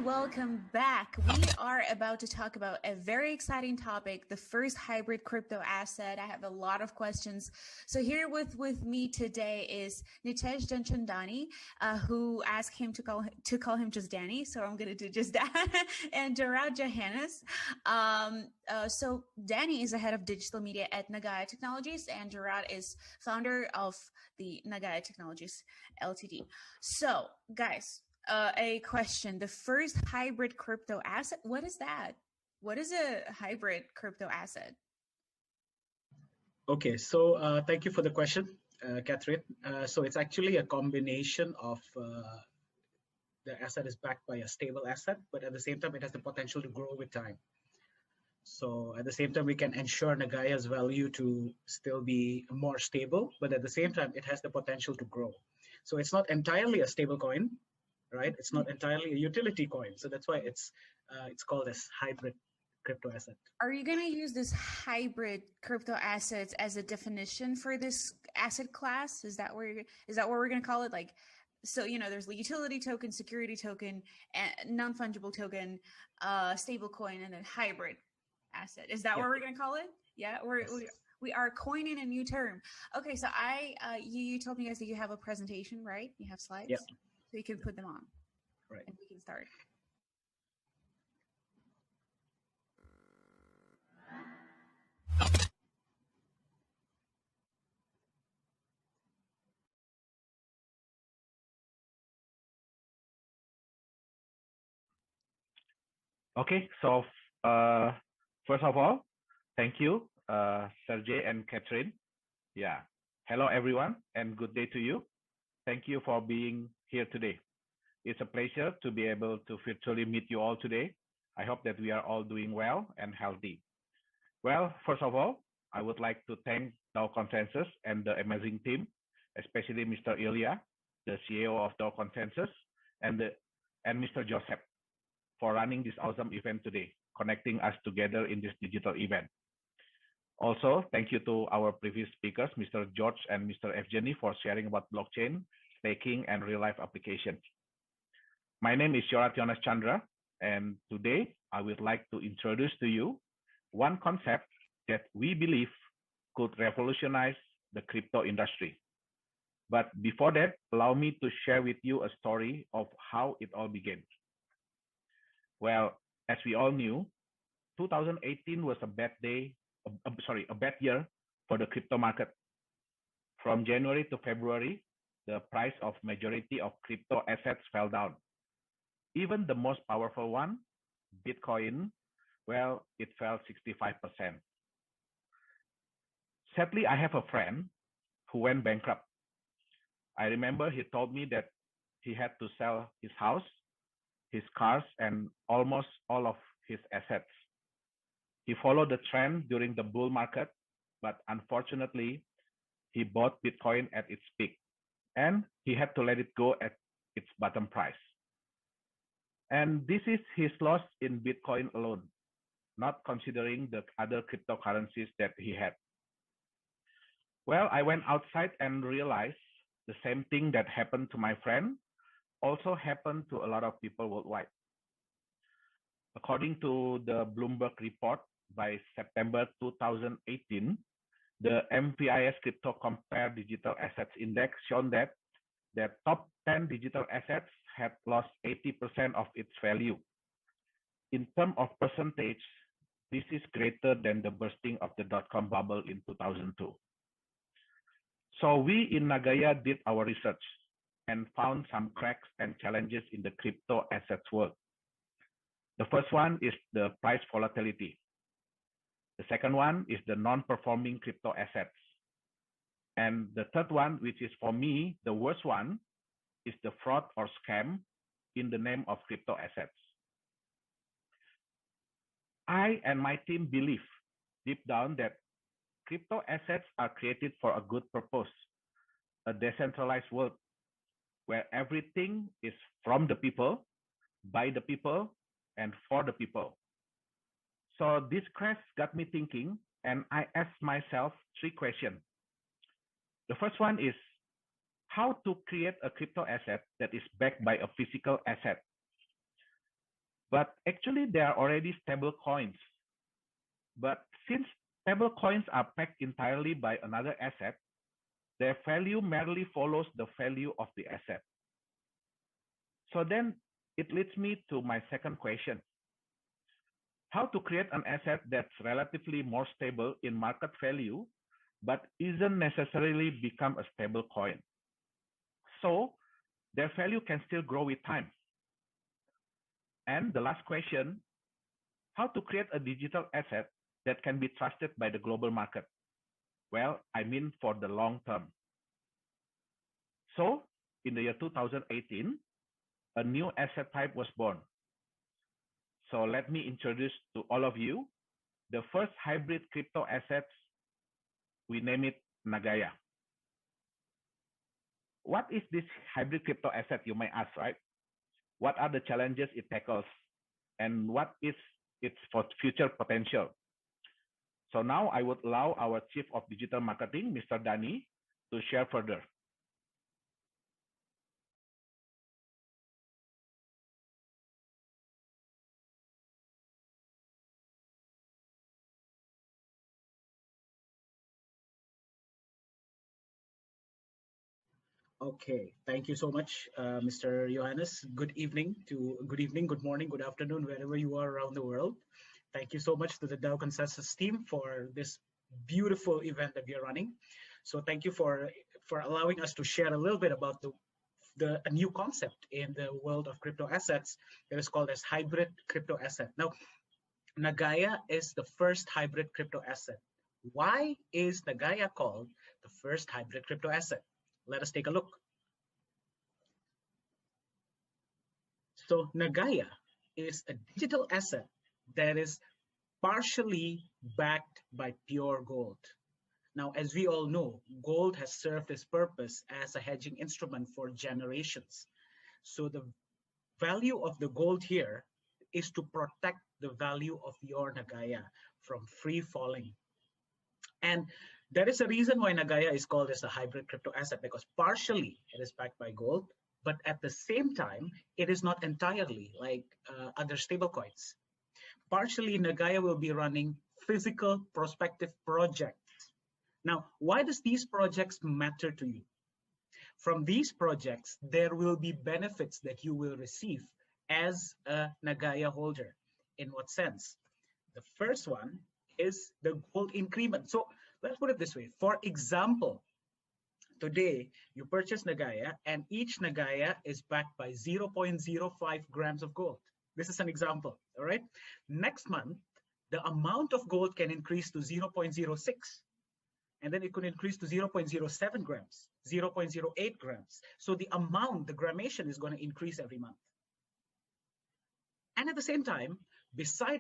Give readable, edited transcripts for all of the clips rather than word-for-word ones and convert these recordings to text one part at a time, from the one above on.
Welcome back. We are about to talk about a very exciting topic, the first hybrid crypto asset. I have a lot of questions. So here with me today is Nitesh Gianchandani, who asked him to call him just Danny. So I'm going to do just that. And Yohannes. So Danny is the head of digital media at NagayaTechnologies, and Yorath is founder of the NagayaTechnologies Ltd. So guys, a question. The first hybrid crypto asset, what is that? What is a hybrid crypto asset? Okay, so thank you for the question, Catherine. So it's actually a combination of the asset is backed by a stable asset, but at the same time, it has the potential to grow with time. So at the same time, we can ensure Nagaya's value to still be more stable, but at the same time, it has the potential to grow. So it's not entirely a stable coin, right? It's not entirely a utility coin. So that's why it's called as hybrid crypto asset. Are you going to use this hybrid crypto assets as a definition for this asset class? Is that what we're going to call it? Like, so, you know, there's the utility token, security token, and non-fungible token, stable coin, and then hybrid asset. Is that what we're going to call it? Yeah, we are coining a new term. Okay, so you told me guys that you have a presentation, right? You have slides? Yeah. So you can put them on, right? And we can start. Okay, so first of all, thank you, Sergey and Catherine. Yeah, hello everyone, and good day to you. Thank you for being here today. It's a pleasure to be able to virtually meet you all today. I hope that we are all doing well and healthy. Well, first of all, I would like to thank DAO Consensus and the amazing team, especially Mr. Ilya, the CEO of DAO Consensus, and Mr. Joseph for running this awesome event today, connecting us together in this digital event. Also, thank you to our previous speakers, Mr. George and Mr. Evgeny, for sharing about blockchain, staking, and real-life applications. My name is Yorath Tjandra, and today I would like to introduce to you one concept that we believe could revolutionize the crypto industry. But before that, allow me to share with you a story of how it all began. Well, as we all knew, 2018 was a bad year for the crypto market. From January to February, the price of majority of crypto assets fell down. Even the most powerful one, Bitcoin, well, it fell 65%. Sadly, I have a friend who went bankrupt. I remember he told me that he had to sell his house, his cars, and almost all of his assets. He followed the trend during the bull market, but unfortunately, he bought Bitcoin at its peak, and he had to let it go at its bottom price. And this is his loss in Bitcoin alone, not considering the other cryptocurrencies that he had. Well, I went outside and realized the same thing that happened to my friend also happened to a lot of people worldwide. According to the Bloomberg report, by September 2018, the MPIS Crypto Compare Digital Assets Index shown that the top 10 digital assets had lost 80% of its value. In terms of percentage, this is greater than the bursting of the dot-com bubble in 2002. So we in Nagaya did our research and found some cracks and challenges in the crypto assets world. The first one is the price volatility. The second one is the non-performing crypto assets. And the third one, which is for me, the worst one, is the fraud or scam in the name of crypto assets. I and my team believe deep down that crypto assets are created for a good purpose, a decentralized world where everything is from the people, by the people, and for the people. So this crash got me thinking, And I asked myself 3 questions. The first one is how to create a crypto asset that is backed by a physical asset. But actually, there are already stable coins. But since stable coins are backed entirely by another asset, their value merely follows the value of the asset. So then it leads me to my second question. How to create an asset that's relatively more stable in market value, but isn't necessarily become a stable coin. So their value can still grow with time. And the last question, how to create a digital asset that can be trusted by the global market? Well, I mean for the long term. So in the year 2018, a new asset type was born. So let me introduce to all of you the first hybrid crypto assets. We name it Nagaya. What is this hybrid crypto asset, you may ask, right? What are the challenges it tackles? And what is its future potential? So now I would allow our Chief of Digital Marketing, Mr. Dani, to share further. Okay, thank you so much, Mr. Yohannes. Good evening, good morning, good afternoon, wherever you are around the world. Thank you so much to the DAO Consensus team for this beautiful event that we are running. So thank you for allowing us to share a little bit about a new concept in the world of crypto assets that is called as hybrid crypto asset. Now, Nagaya is the first hybrid crypto asset. Why is Nagaya called the first hybrid crypto asset? Let us take a look. So Nagaya is a digital asset that is partially backed by pure gold. Now, as we all know, gold has served its purpose as a hedging instrument for generations. So the value of the gold here is to protect the value of your Nagaya from free falling. And there is a reason why Nagaya is called as a hybrid crypto asset, because partially it is backed by gold, but at the same time, it is not entirely like other stablecoins. Partially, Nagaya will be running physical prospective projects. Now, why does these projects matter to you? From these projects, there will be benefits that you will receive as a Nagaya holder. In what sense? The first one is the gold increment. So let's put it this way. For example, today you purchase Nagaya and each Nagaya is backed by 0.05 grams of gold. This is an example, all right? Next month, the amount of gold can increase to 0.06. And then it could increase to 0.07 grams, 0.08 grams. So the amount, the grammation is going to increase every month. And at the same time, beside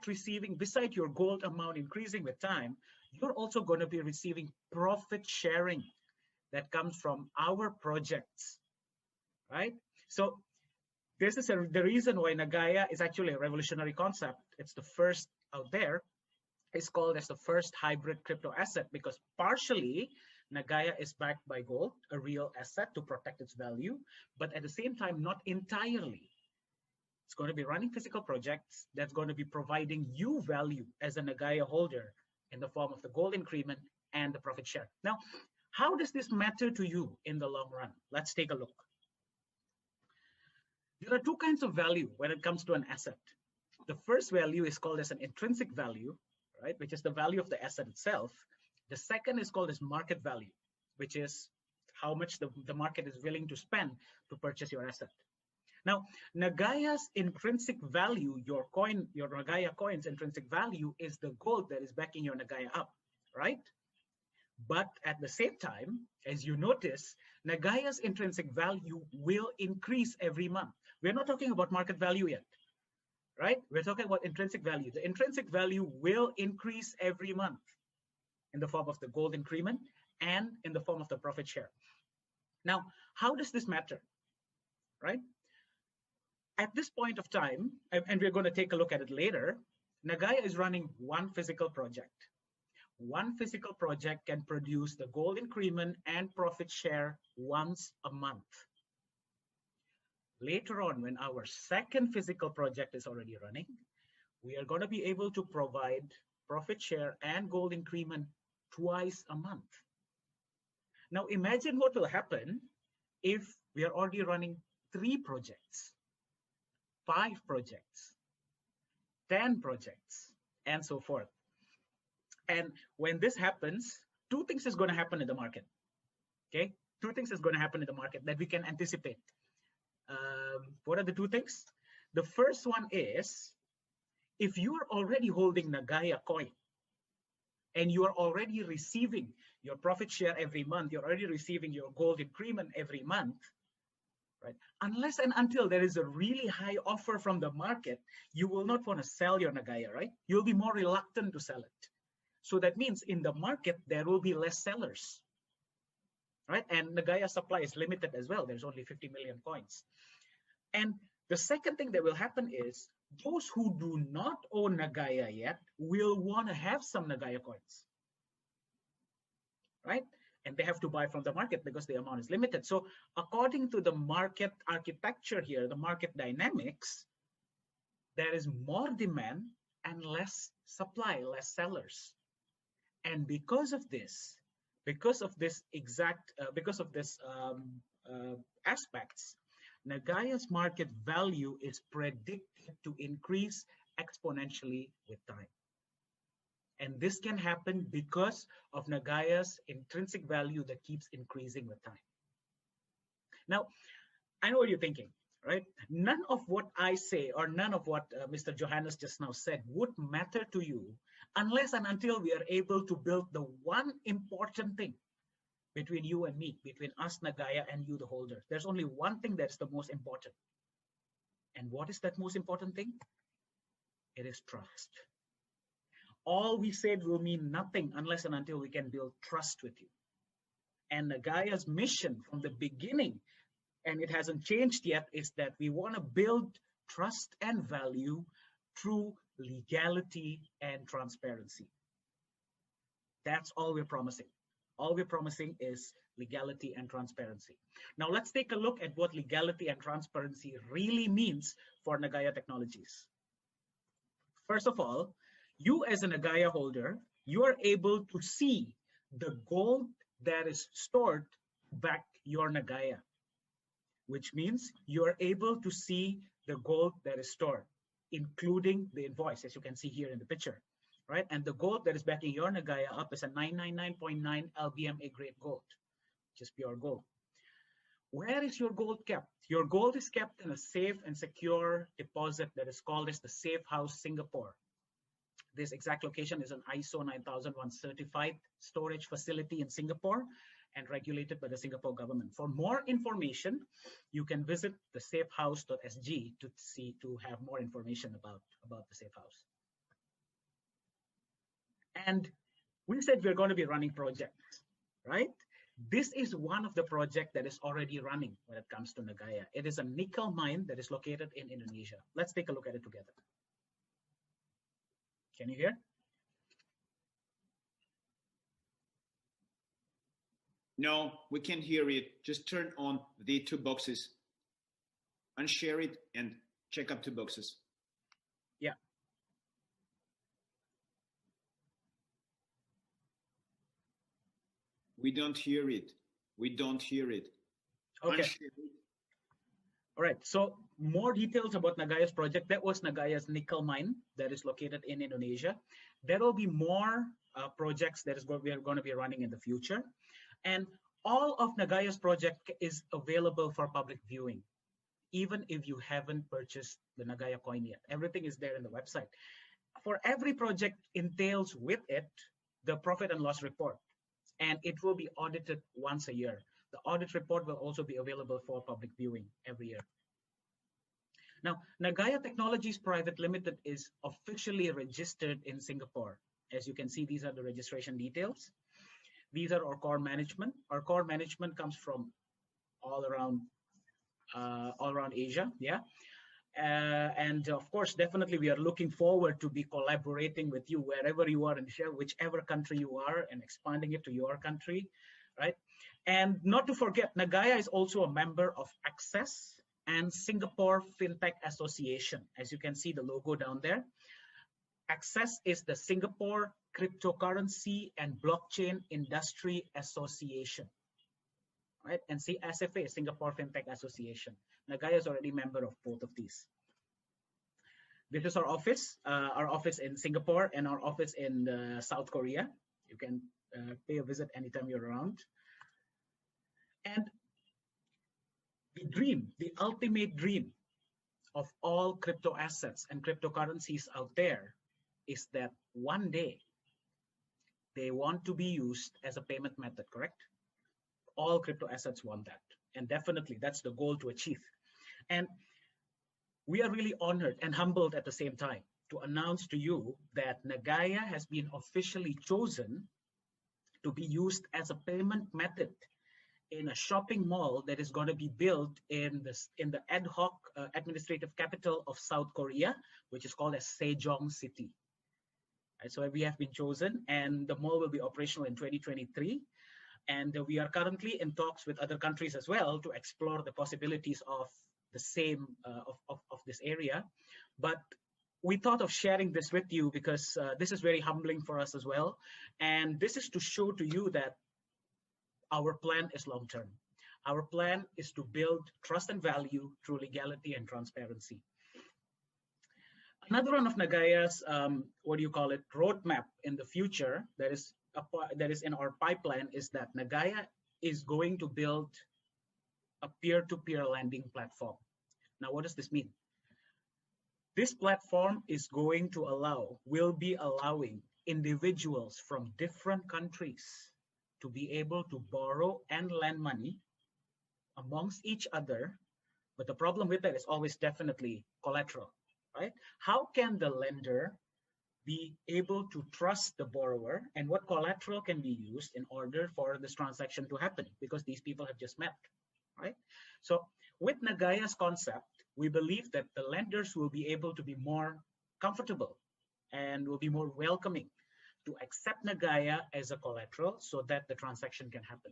your gold amount increasing with time, you're also going to be receiving profit sharing that comes from our projects, right? So this is the reason why Nagaya is actually a revolutionary concept. It's the first out there. It's called as the first hybrid crypto asset because partially Nagaya is backed by gold, a real asset to protect its value, but at the same time, not entirely. It's going to be running physical projects that's going to be providing you value as a Nagaya holder in the form of the gold increment and the profit share. Now, how does this matter to you in the long run? Let's take a look. There are two kinds of value when it comes to an asset. The first value is called as an intrinsic value, right, which is the value of the asset itself. The second is called as market value, which is how much the market is willing to spend to purchase your asset. Now, Nagaya's intrinsic value, your Nagaya coin's intrinsic value is the gold that is backing your Nagaya up, right? But at the same time, as you notice, Nagaya's intrinsic value will increase every month. We're not talking about market value yet, right? We're talking about intrinsic value. The intrinsic value will increase every month in the form of the gold increment and in the form of the profit share. Now, how does this matter, right? At this point of time, and we're going to take a look at it later, Nagaya is running one physical project. one physical project can produce the gold increment and profit share once a month. Later on, when our second physical project is already running, we are going to be able to provide profit share and gold increment twice a month. Now imagine what will happen if we are already running 3 projects, 5 projects, 10 projects, and so forth. And when this happens, 2 things is going to happen in the market. Okay, 2 things is going to happen in the market that we can anticipate. What are the 2 things? The first one is, if you are already holding Nagaya coin and you are already receiving your profit share every month, you're already receiving your gold increment every month, right? Unless and until there is a really high offer from the market, you will not want to sell your Nagaya, right? You'll be more reluctant to sell it. So that means in the market, there will be less sellers, right? And Nagaya supply is limited as well. There's only 50 million coins. And the second thing that will happen is those who do not own Nagaya yet will want to have some Nagaya coins, right? And they have to buy from the market because the amount is limited. So according to the market architecture here, the market dynamics, there is more demand and less supply, less sellers. And because of this aspects, Nagaya's market value is predicted to increase exponentially with time. And this can happen because of Nagaya's intrinsic value that keeps increasing with time. Now, I know what you're thinking, right? None of what I say or none of what Mr. Yohannes just now said would matter to you unless and until we are able to build the one important thing between you and me, between us, Nagaya, and you, the holder. There's only one thing that's the most important. And what is that most important thing? It is trust. All we said will mean nothing unless and until we can build trust with you. And Nagaya's mission from the beginning, and it hasn't changed yet, is that we want to build trust and value through legality and transparency. That's all we're promising. All we're promising is legality and transparency. Now let's take a look at what legality and transparency really means for NagayaTechnologies. First of all, you as a Nagaya holder, you are able to see the gold that is stored back your Nagaya, which means you are able to see the gold that is stored, including the invoice, as you can see here in the picture. Right, and the gold that is backing your Nagaya up is a 999.9 LBMA grade gold, which is pure gold. Where is your gold kept? Your gold is kept in a safe and secure deposit that is called as the Safe House Singapore. This exact location is an ISO 9001 certified storage facility in Singapore and regulated by the Singapore government. For more information, you can visit the safehouse.sg to have more information about the Safe House. And we said we're going to be running projects, right? This is one of the projects that is already running when it comes to Nagaya. It is a nickel mine that is located in Indonesia. Let's take a look at it together. Can you hear? No, we can't hear it. Just turn on the 2 boxes, unshare it, and check up 2 boxes. Yeah. We don't hear it. We don't hear it. Okay. All right. So more details about Nagaya's project. That was Nagaya's nickel mine that is located in Indonesia. There will be more projects that we are going to be running in the future. And all of Nagaya's project is available for public viewing, even if you haven't purchased the Nagaya coin yet. Everything is there in the website. For every project entails with it the profit and loss report. And it will be audited once a year. The audit report will also be available for public viewing every year. Now, NagayaTechnologies Private Limited is officially registered in Singapore. As you can see, these are the registration details. These are our core management. Our core management comes from all around Asia, yeah. And of course, definitely we are looking forward to be collaborating with you wherever you are in whichever country you are, and expanding it to your country, right? And not to forget, Nagaya is also a member of Access and Singapore FinTech Association. As you can see the logo down there. Access is the Singapore Cryptocurrency and Blockchain Industry Association, right? And SFA, Singapore FinTech Association. Nagaya is already a member of both of these. This is our office in Singapore and our office in South Korea. You can pay a visit anytime you're around. And the dream, the ultimate dream of all crypto assets and cryptocurrencies out there is that one day they want to be used as a payment method, correct? All crypto assets want that. And definitely that's the goal to achieve. And we are really honored and humbled at the same time to announce to you that Nagaya has been officially chosen to be used as a payment method in a shopping mall that is going to be built in the ad hoc administrative capital of South Korea, which is called as Sejong City. And so we have been chosen, and the mall will be operational in 2023. And we are currently in talks with other countries as well to explore the possibilities of the same of this area. But we thought of sharing this with you because this is very humbling for us as well. And this is to show to you that our plan is long-term. Our plan is to build trust and value through legality and transparency. Another one of Nagaya's, roadmap in the future that is in our pipeline is that Nagaya is going to build a peer-to-peer lending platform. Now, what does this mean? This platform is going to will be allowing individuals from different countries to be able to borrow and lend money amongst each other. But the problem with that is always definitely collateral, right? How can the lender be able to trust the borrower, and what collateral can be used in order for this transaction to happen? Because these people have just met, right? So with Nagaya's concept, we believe that the lenders will be able to be more comfortable and will be more welcoming to accept Nagaya as a collateral so that the transaction can happen.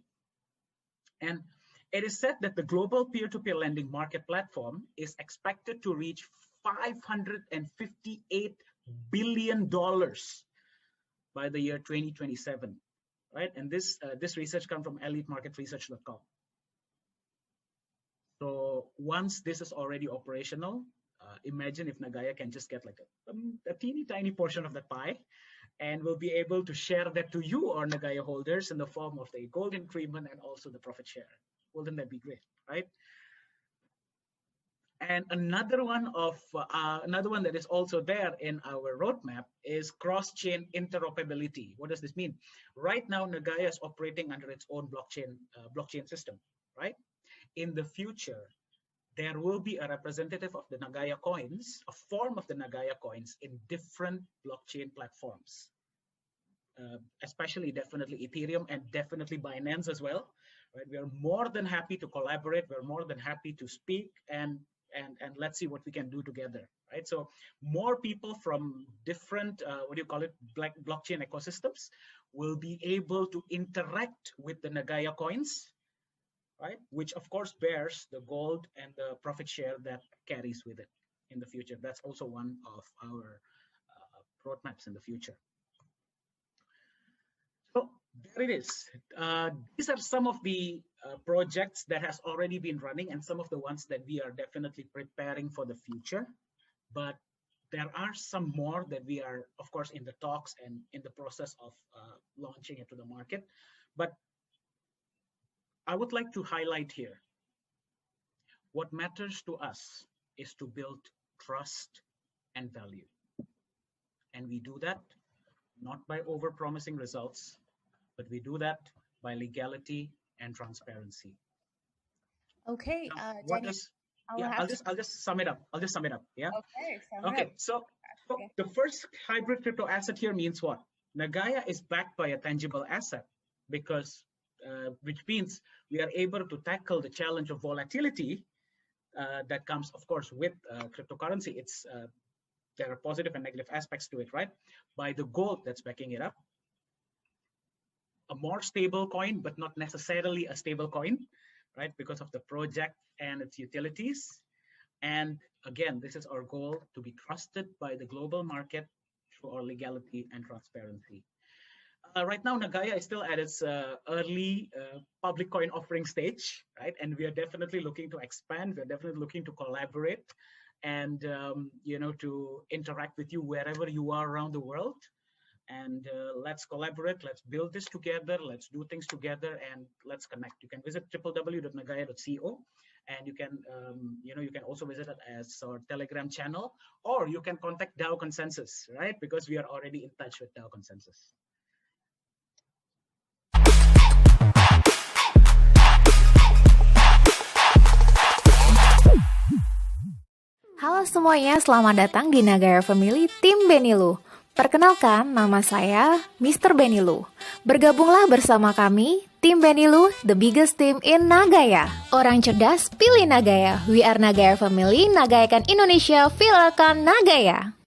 And it is said that the global peer-to-peer lending market platform is expected to reach $558 billion by the year 2027, right? And this research comes from elitemarketresearch.com. So once this is already operational, imagine if Nagaya can just get like a teeny tiny portion of the pie, and we'll be able to share that to you, our Nagaya holders, in the form of the gold increment and also the profit share. Wouldn't that be great, right? And another one that is also there in our roadmap is cross-chain interoperability. What does this mean? Right now, Nagaya is operating under its own blockchain system, right? In the future, there will be a representative of the Nagaya coins, a form of the Nagaya coins in different blockchain platforms, especially definitely Ethereum and definitely Binance as well. Right? We are more than happy to collaborate. We're more than happy to speak and let's see what we can do together, right? So more people from different, blockchain ecosystems will be able to interact with the Nagaya coins, right? Which of course bears the gold and the profit share that carries with it in the future. That's also one of our roadmaps in the future. So there it is. These are some of the projects that has already been running and some of the ones that we are definitely preparing for the future. But there are some more that we are, of course, in the talks and in the process of launching it to the market. But I would like to highlight here, what matters to us is to build trust and value. And we do that not by over-promising results, but we do that by legality and transparency. Okay, I'll just sum it up. Yeah. Okay. So the first hybrid crypto asset here means what? Nagaya is backed by a tangible asset, because which means we are able to tackle the challenge of volatility that comes, of course, with cryptocurrency. There are positive and negative aspects to it, right? By the gold that's backing it up, a more stable coin, but not necessarily a stable coin, right? Because of the project and its utilities. And again, this is our goal, to be trusted by the global market through our legality and transparency. Right now, Nagaya is still at its early public coin offering stage, right? And we are definitely looking to expand. We're definitely looking to collaborate and, to interact with you wherever you are around the world. And let's collaborate, let's build this together, let's do things together, and let's connect. You can visit www.nagaya.co, and you can, you can also visit it as our Telegram channel, or you can contact DAO Consensus, right? Because we are already in touch with DAO Consensus. Halo semuanya, selamat datang di Nagaya Family TeamBennyLoe. Perkenalkan, nama saya Mr. BennyLoe. Bergabunglah bersama kami, TeamBennyLoe, the biggest team in Nagaya. Orang cerdas, pilih Nagaya. We are Nagaya Family, nagayakan Indonesia, viralkan Nagaya.